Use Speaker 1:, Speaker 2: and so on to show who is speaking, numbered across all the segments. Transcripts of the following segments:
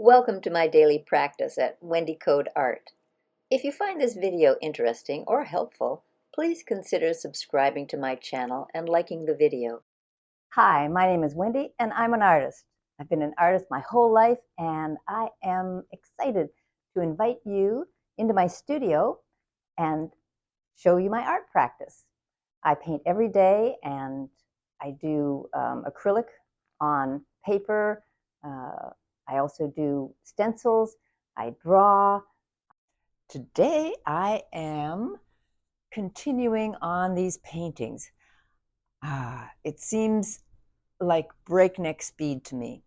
Speaker 1: Welcome to my daily practice at Wendy Code Art. If you find this video interesting or helpful, please consider subscribing to my channel and liking the video.
Speaker 2: Hi, my name is Wendy and I'm an artist. I've been an artist my whole life and I am excited to invite you into my studio and show you my art practice. I paint every day and I do acrylic on paper. I also do stencils. I draw. Today I am continuing on these paintings. It seems like breakneck speed to me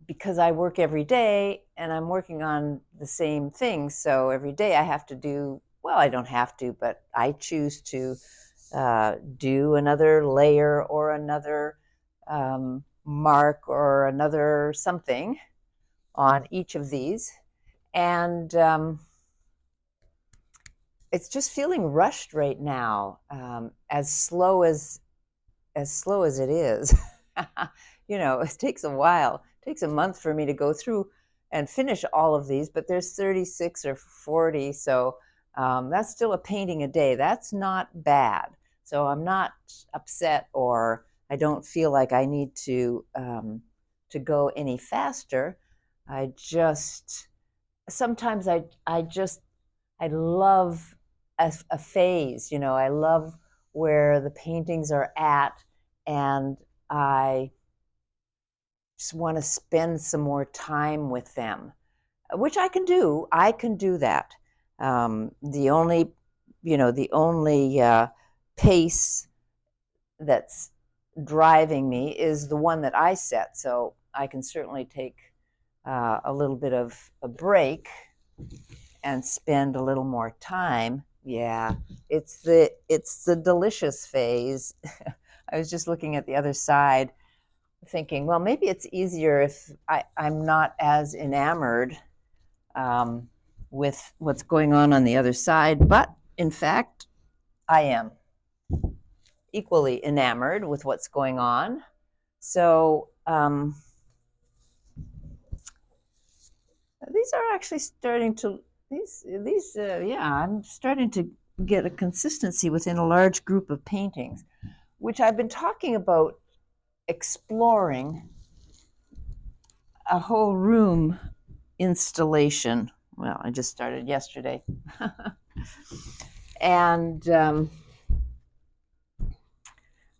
Speaker 2: because I work every day and I'm working on the same things. So every day I have to do, well, I don't have to, but I choose to do another layer or another mark or another something on each of these. And it's just feeling rushed right now, as slow as it is. You know, it takes a while. It takes a month for me to go through and finish all of these, but there's 36 or 40, so that's still a painting a day. That's not bad. So I'm not upset, or I don't feel like I need to go any faster. I just sometimes I love a phase. You know, I love where the paintings are at, and I just want to spend some more time with them, which I can do. I can do that. The only pace that's driving me is the one that I set. So I can certainly take a little bit of a break and spend a little more time. Yeah, it's the delicious phase. I was just looking at the other side, thinking, well, maybe it's easier if I'm not as enamored with what's going on the other side. But in fact, I am equally enamored with what's going on. So these are actually starting to, I'm starting to get a consistency within a large group of paintings, which I've been talking about exploring a whole room installation. Well, I just started yesterday. And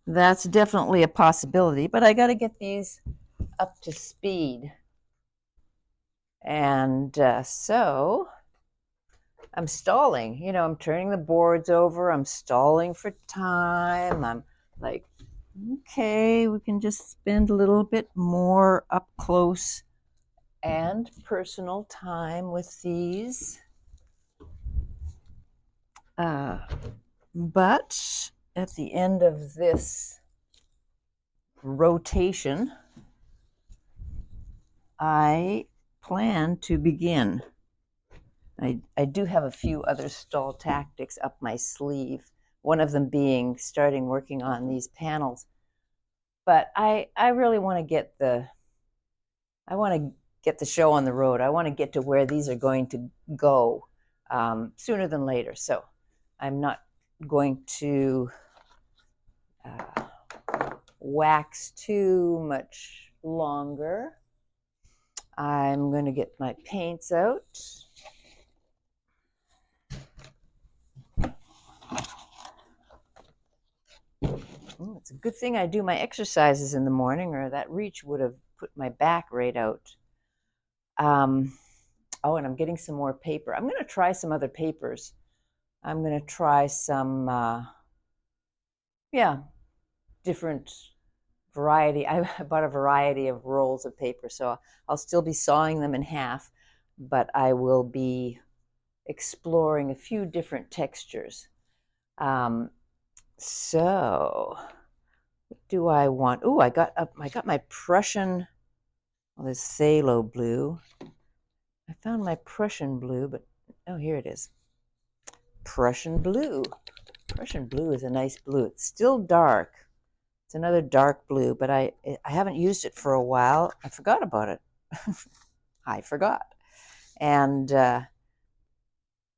Speaker 2: that's definitely a possibility, but I got to get these up to speed. And so I'm stalling. You know, I'm turning the boards over. I'm stalling for time. I'm like, okay, we can just spend a little bit more up close and personal time with these. But at the end of this rotation, I plan to begin. I do have a few other stall tactics up my sleeve, one of them being starting working on these panels. But I really want to get the show on the road. I want to get to where these are going to go sooner than later. So I'm not going to wax too much longer. I'm going to get my paints out. It's a good thing I do my exercises in the morning, or that reach would have put my back right out. Oh, and I'm getting some more paper. I'm going to try some other papers. I'm going to try some, different variety. I bought a variety of rolls of paper, so I'll still be sawing them in half, but I will be exploring a few different textures. So what do I want? Oh, I got my Prussian, well, there's phthalo blue. I found my Prussian blue, but oh, here it is. Prussian blue. Prussian blue is a nice blue. It's still dark. It's another dark blue, but I haven't used it for a while. I forgot about it. I forgot. And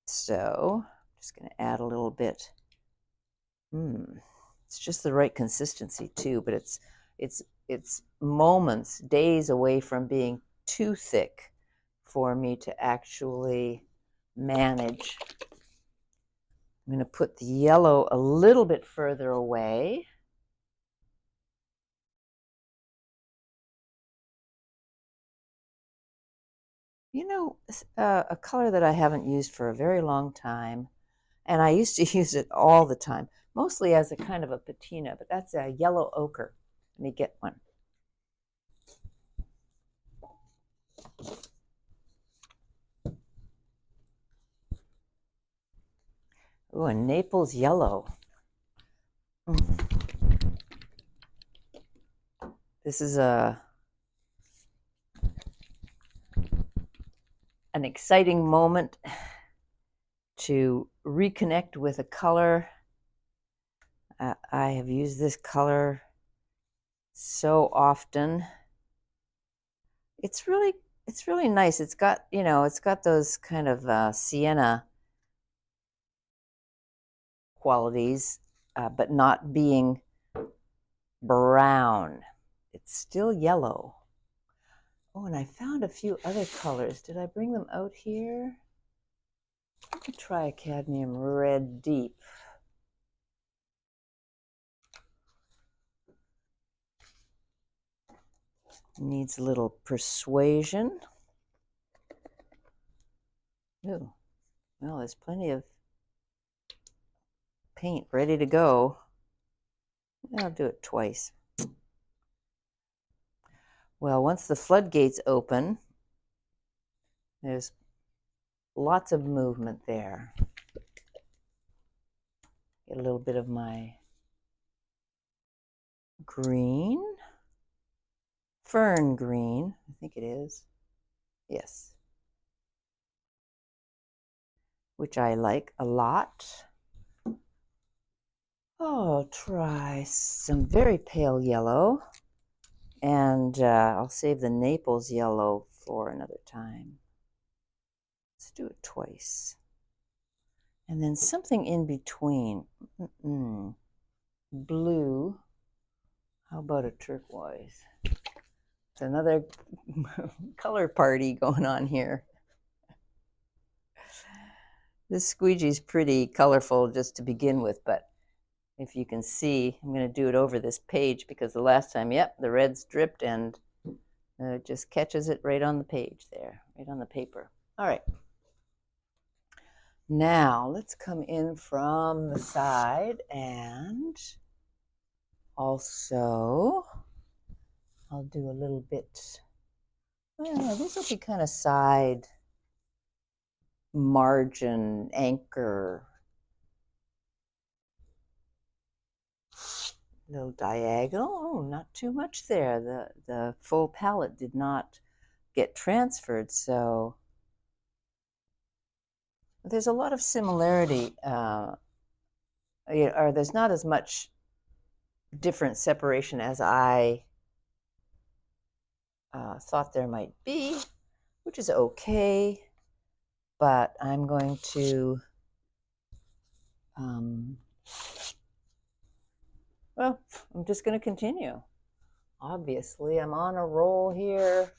Speaker 2: so I'm just going to add a little bit. It's just the right consistency too, but it's moments, days away from being too thick for me to actually manage. I'm going to put the yellow a little bit further away. You know, a color that I haven't used for a very long time, and I used to use it all the time, mostly as a kind of a patina, but that's a yellow ochre. Let me get one. Oh, a Naples yellow. This is an exciting moment to reconnect with a color. I have used this color so often. It's really nice. It's got, you know, it's got those kind of sienna qualities, but not being brown. It's still yellow. Oh, and I found a few other colors. Did I bring them out here? Let me try a cadmium red deep. Needs a little persuasion. Ooh, well, there's plenty of paint ready to go. I'll do it twice. Well, once the floodgates open, there's lots of movement there. Get a little bit of my green, fern green, I think it is. Yes. Which I like a lot. Oh, I'll try some very pale yellow, and I'll save the Naples yellow for another time. Let's do it twice. And then something in between. Blue. How about a turquoise? It's another color party going on here. This squeegee's pretty colorful just to begin with, but if you can see, I'm going to do it over this page because the last time, yep, the red's dripped and it just catches it right on the page there, right on the paper. All right. Now let's come in from the side, and also I'll do a little bit, well, these will be kind of side margin anchor, little diagonal. Oh, not too much there. The full palette did not get transferred, so there's a lot of similarity, or there's not as much different separation as I thought there might be, which is okay, but I'm going to, well, I'm just going to continue. Obviously, I'm on a roll here.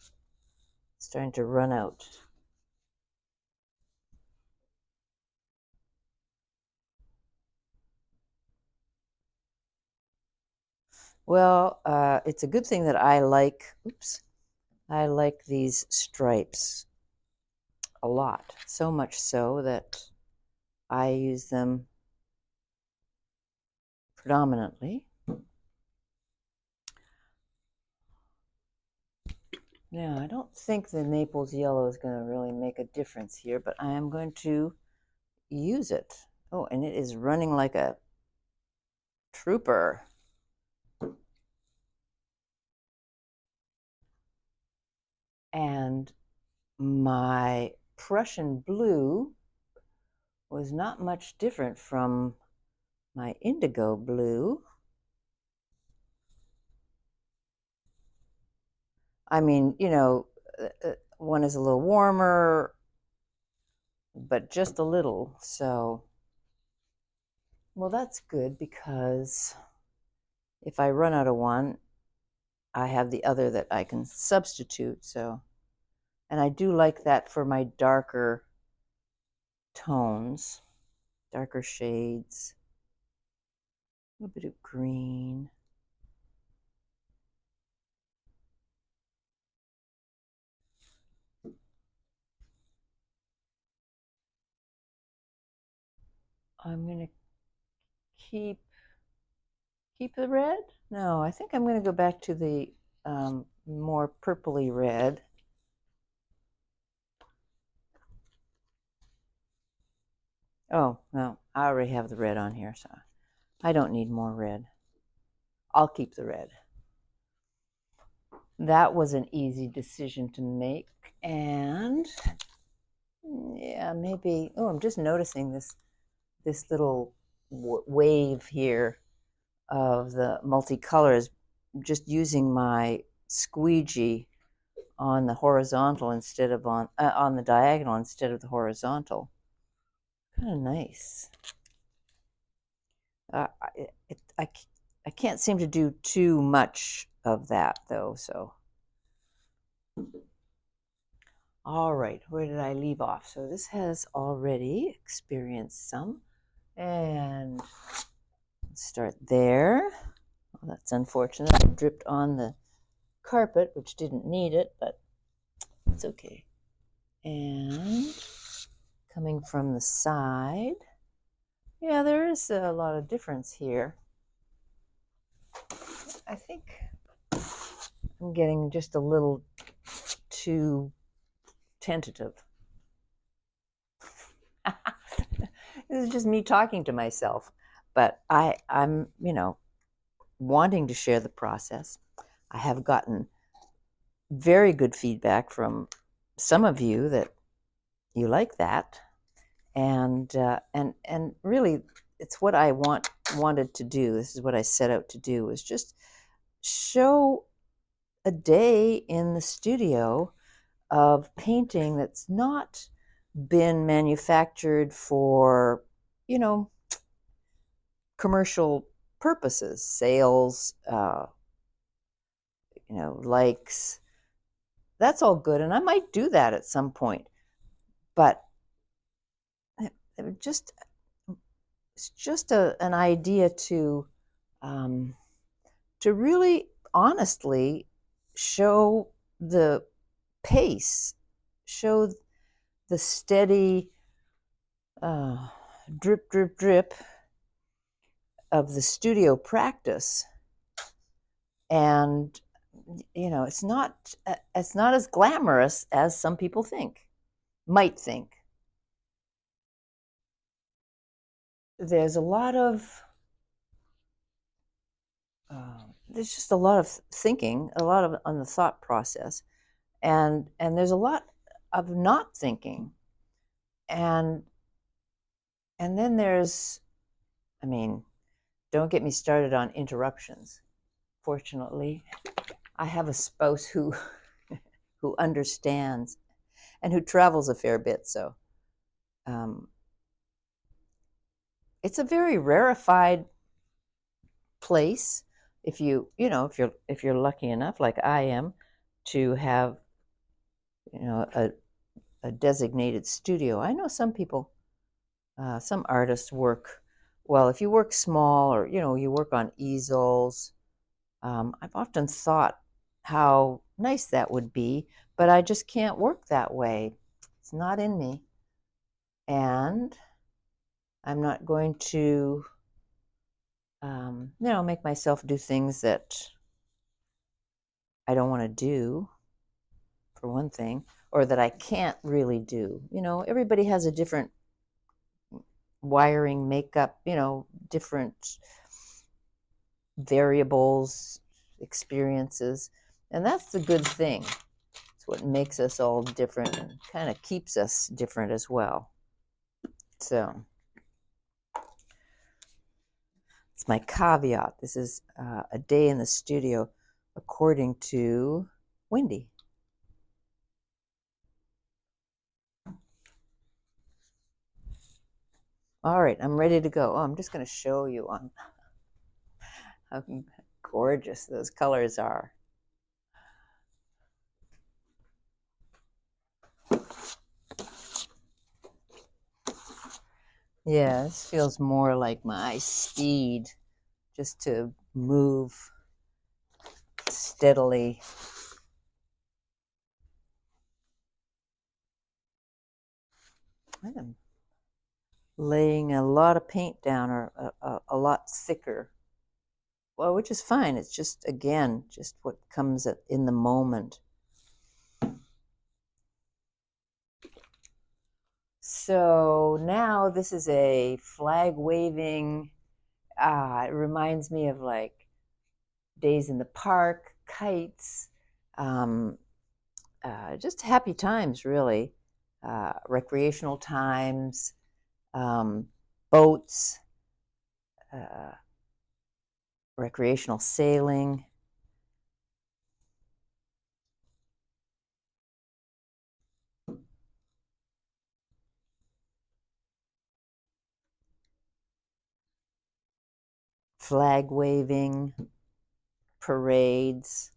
Speaker 2: It's starting to run out. Well, it's a good thing that I like these stripes a lot, so much so that I use them predominantly. Now, I don't think the Naples yellow is going to really make a difference here, but I am going to use it. Oh, and it is running like a trooper. And my Prussian blue was not much different from my indigo blue. I mean, one is a little warmer, but just a little. So, well, that's good because if I run out of one, I have the other that I can substitute. So, and I do like that for my darker tones, darker shades, a little bit of green. I'm going to keep the red. No, I think I'm going to go back to the more purpley red. Oh, no, I already have the red on here, so I don't need more red. I'll keep the red. That was an easy decision to make. And yeah, maybe, oh, I'm just noticing this little wave here of the multicolors, just using my squeegee on the horizontal instead of on the diagonal instead of the horizontal. Kind of nice. I can't seem to do too much of that though, so. All right, where did I leave off? So this has already experienced some, and let's start there. Well, that's unfortunate. I dripped on the carpet, which didn't need it, but it's okay. And coming from the side, yeah, there is a lot of difference here. I think I'm getting just a little too tentative. This is just me talking to myself, but I'm wanting to share the process. I have gotten very good feedback from some of you that you like that, and really, it's what I wanted to do. This is what I set out to do, is just show a day in the studio of painting that's not been manufactured for, commercial purposes, sales, likes. That's all good, and I might do that at some point. But it's just an idea to really honestly show the pace, show the steady drip, drip, drip of the studio practice. And it's not as glamorous as some people might think. There's a lot of there's just a lot of thinking, a lot of on the thought process, and there's a lot of not thinking, and then there's, I mean, don't get me started on interruptions. Fortunately, I have a spouse who who understands and who travels a fair bit, so it's a very rarefied place if if you're lucky enough, like I am, to have a designated studio. I know some people, some artists work well. If you work small, or you work on easels, I've often thought how nice that would be, but I just can't work that way. It's not in me, and I'm not going to make myself do things that I don't want to do, for one thing, or that I can't really do. Everybody has a different wiring, makeup, different variables, experiences, and that's the good thing. It's what makes us all different and kind of keeps us different as well. So it's my caveat. This is a day in the studio according to Wendy. All right, I'm ready to go. Oh, I'm just going to show you on how gorgeous those colors are. Yeah, this feels more like my speed, just to move steadily. I'm laying a lot of paint down, or a lot thicker. Well, which is fine. It's just, again, just what comes in the moment. So now this is a flag waving. It reminds me of like days in the park, kites, just happy times, really. Recreational times, boats, recreational sailing. Flag waving, parades.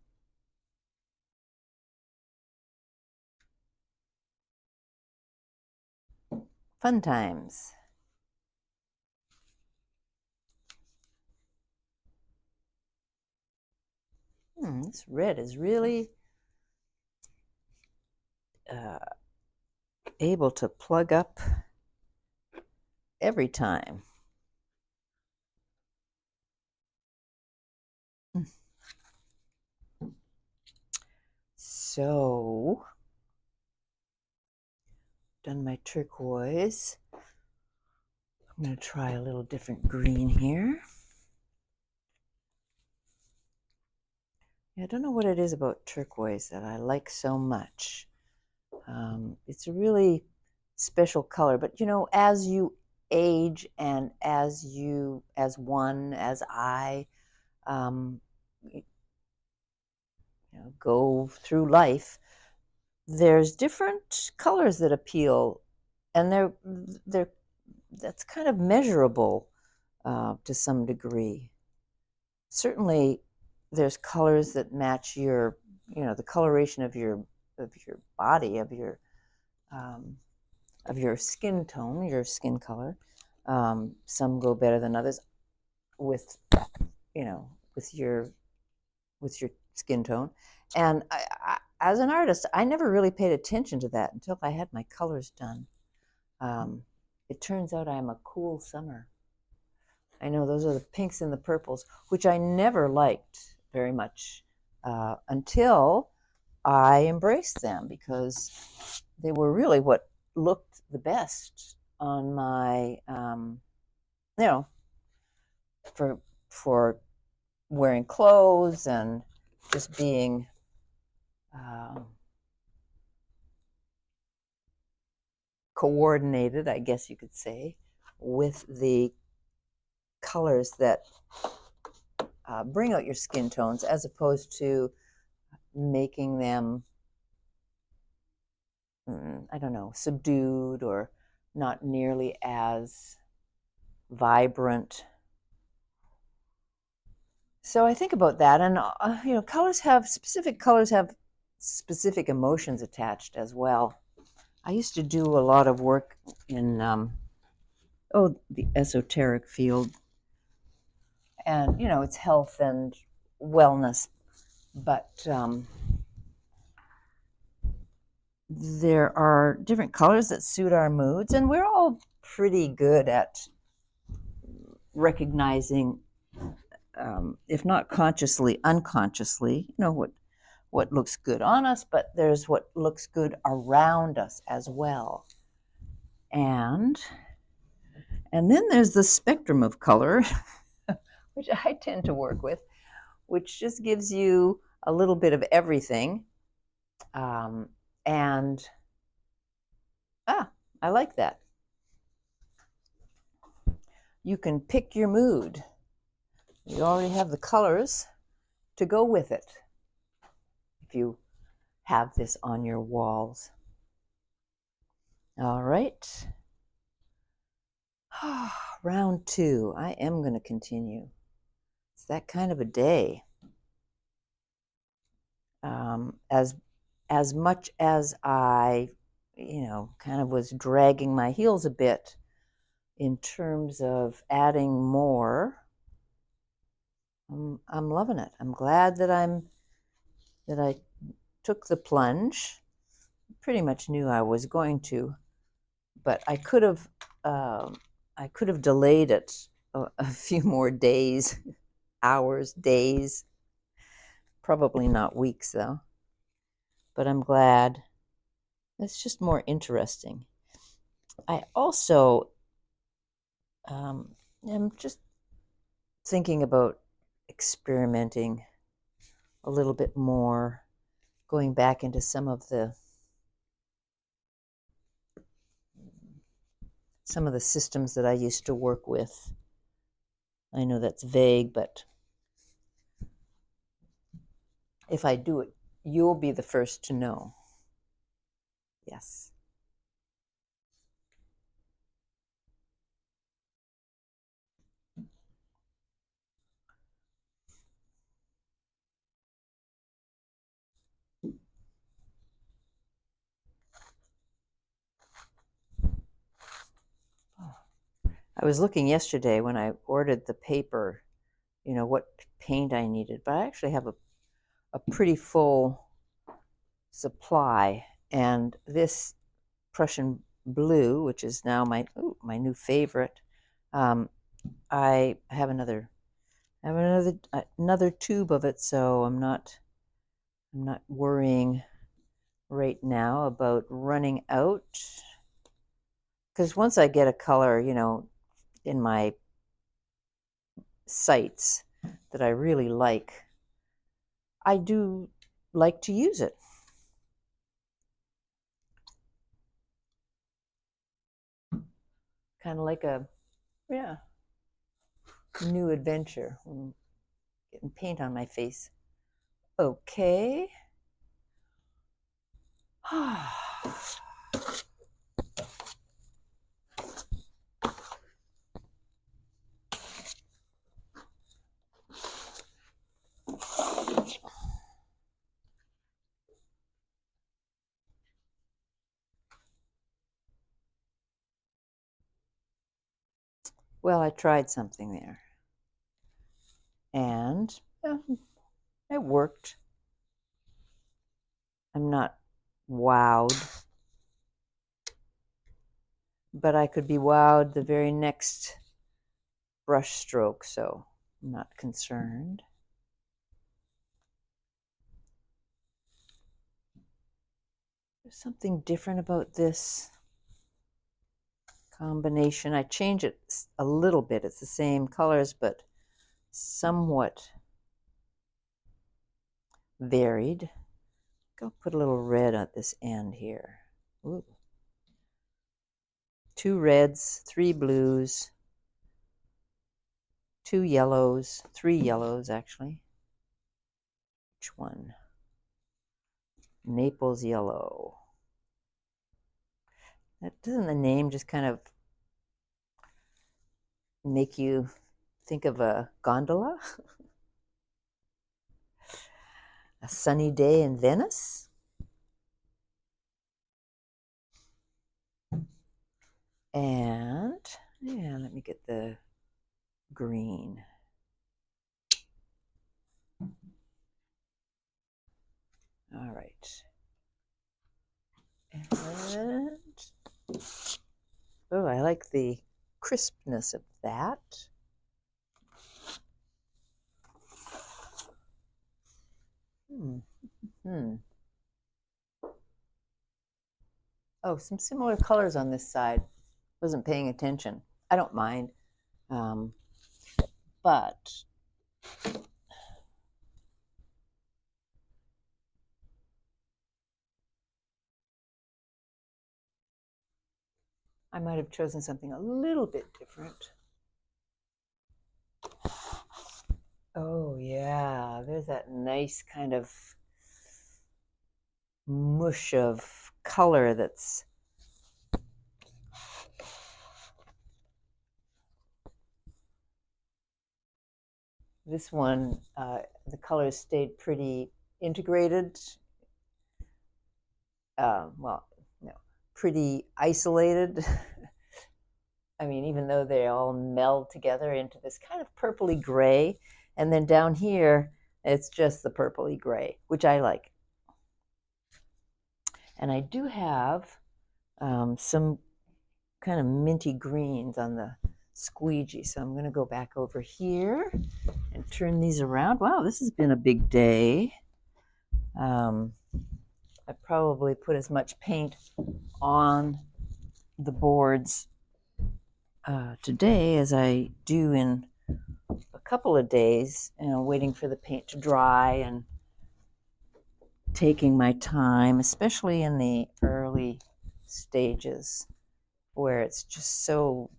Speaker 2: Fun times. This red is really able to plug up every time. So, done my turquoise. I'm going to try a little different green here. I don't know what it is about turquoise that I like so much. It's a really special color, but you know, as you age and as I, go through life, there's different colors that appeal, and that's kind of measurable to some degree. Certainly, there's colors that match your, the coloration of your body, of your skin tone, your skin color. Some go better than others with, with your skin tone. And as an artist, I never really paid attention to that until I had my colors done. It turns out I'm a cool summer. I know those are the pinks and the purples, which I never liked very much until I embraced them, because they were really what looked the best on my, for wearing clothes and just being coordinated, I guess you could say, with the colors that bring out your skin tones, as opposed to making them, I don't know, subdued or not nearly as vibrant. So I think about that, and specific colors have specific emotions attached as well. I used to do a lot of work in the esoteric field, and it's health and wellness, but there are different colors that suit our moods, and we're all pretty good at recognizing, if not consciously, unconsciously, what looks good on us, but there's what looks good around us as well. And then there's the spectrum of color, which I tend to work with, which just gives you a little bit of everything. And I like that. You can pick your mood. You already have the colors to go with it. If you have this on your walls. All right. Round 2. I am going to continue. It's that kind of a day. As much as I, kind of was dragging my heels a bit in terms of adding more, I'm loving it. I'm glad that I took the plunge. Pretty much knew I was going to, but I could have delayed it a few more days, hours, days. Probably not weeks though. But I'm glad. It's just more interesting. I also am just thinking about experimenting a little bit more, going back into some of the systems that I used to work with. I know that's vague, but if I do it, you'll be the first to know. Yes. I was looking yesterday when I ordered the paper, what paint I needed, but I actually have a pretty full supply. And this Prussian blue, which is now my new favorite, I have another tube of it, so I'm not worrying right now about running out. Because once I get a color, in my sights that I really like, I do like to use it. Kind of like a new adventure. Getting paint on my face. Okay. Well, I tried something there, and it worked. I'm not wowed, but I could be wowed the very next brush stroke, so I'm not concerned. There's something different about this combination. I change it a little bit. It's the same colors, but somewhat varied. Go put a little red at this end here. Ooh. 2 reds, 3 blues, 2 yellows, 3 yellows actually. Which one? Naples yellow. Doesn't the name just kind of make you think of a gondola? A sunny day in Venice? And let me get the green. All right. And I like the crispness of that. Oh, some similar colors on this side. Wasn't paying attention. I don't mind. But I might have chosen something a little bit different. Oh yeah, there's that nice kind of mush of color that's this one, the colors stayed pretty integrated. Well, no, pretty isolated. I mean, even though they all meld together into this kind of purpley gray. And then down here, it's just the purpley gray, which I like. And I do have some kind of minty greens on the squeegee. So I'm going to go back over here and turn these around. Wow, this has been a big day. I probably put as much paint on the boards today as I do in a couple of days, waiting for the paint to dry and taking my time, especially in the early stages where it's just so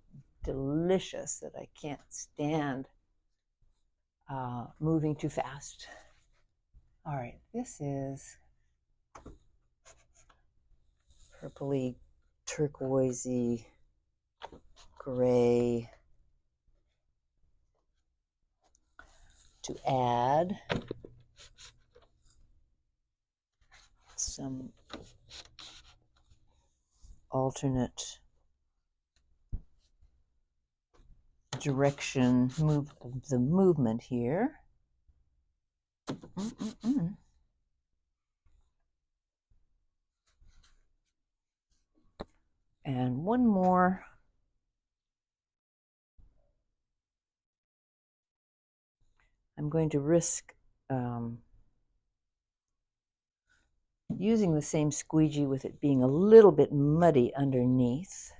Speaker 2: delicious that I can't stand moving too fast. All right, this is purpley, turquoisey, gray to add some alternate direction of the movement here. And one more. I'm going to risk using the same squeegee with it being a little bit muddy underneath.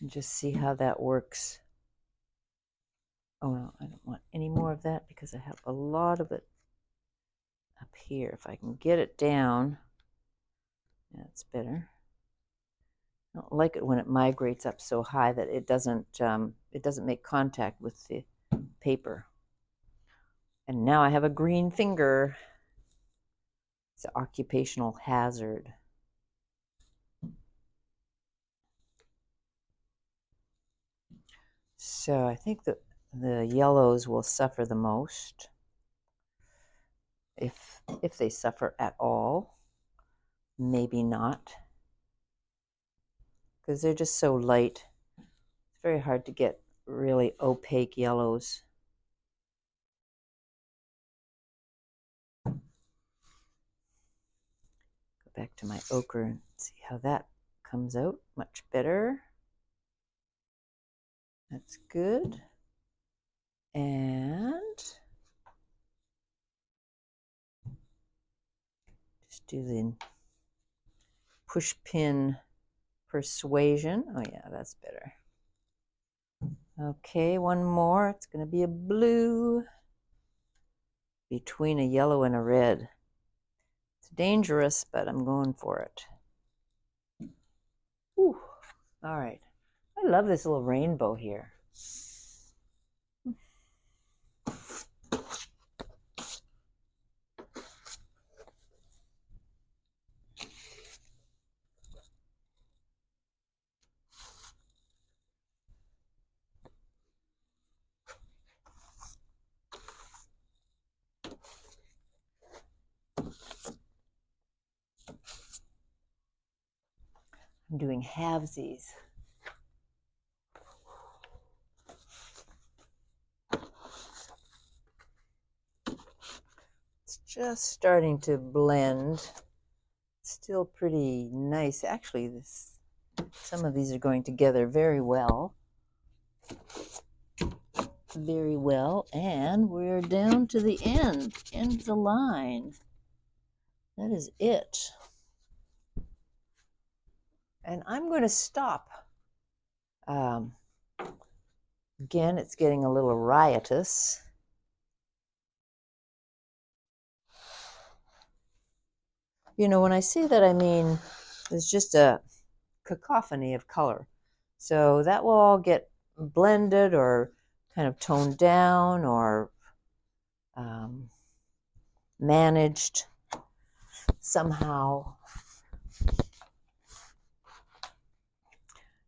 Speaker 2: And just see how that works. Oh no, I don't want any more of that because I have a lot of it up here. If I can get it down, that's better. I don't like it when it migrates up so high that it doesn't make contact with the paper. And now I have a green finger. It's an occupational hazard. So I think that the yellows will suffer the most, if they suffer at all. Maybe not, because they're just so light. It's very hard to get really opaque yellows. Go back to my ochre and see how that comes out. Much better. That's good. And just do the push pin persuasion. Oh yeah, that's better. Okay, one more. It's going to be a blue between a yellow and a red. It's dangerous, but I'm going for it. Whew. All right. I love this little rainbow here. I'm doing halvesies. It's just starting to blend. Still pretty nice. Actually, some of these are going together very well. Very well. And we're down to the end of the line. That is it. And I'm going to stop. Again, it's getting a little riotous. You know, when I say that, I mean there's just a cacophony of color. So that will all get blended or kind of toned down or managed somehow.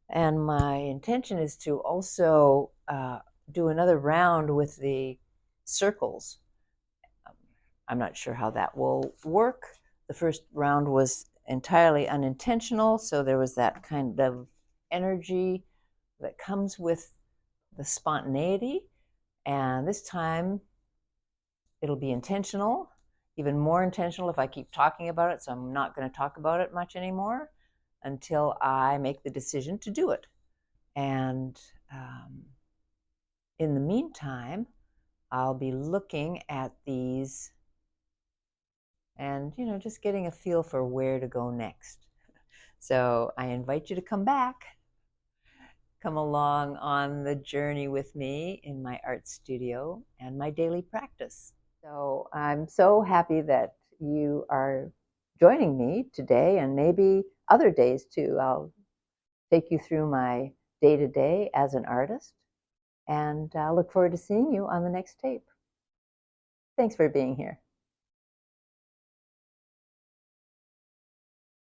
Speaker 2: And my intention is to also do another round with the circles. I'm not sure how that will work. The first round was entirely unintentional, so there was that kind of energy that comes with the spontaneity. And this time it'll be intentional, even more intentional if I keep talking about it. So I'm not going to talk about it much anymore until I make the decision to do it. And in the meantime, I'll be looking at these and, just getting a feel for where to go next. So I invite you to come back. Come along on the journey with me in my art studio and my daily practice. So I'm so happy that you are joining me today and maybe other days too. I'll take you through my day-to-day as an artist, and I look forward to seeing you on the next tape. Thanks for being here.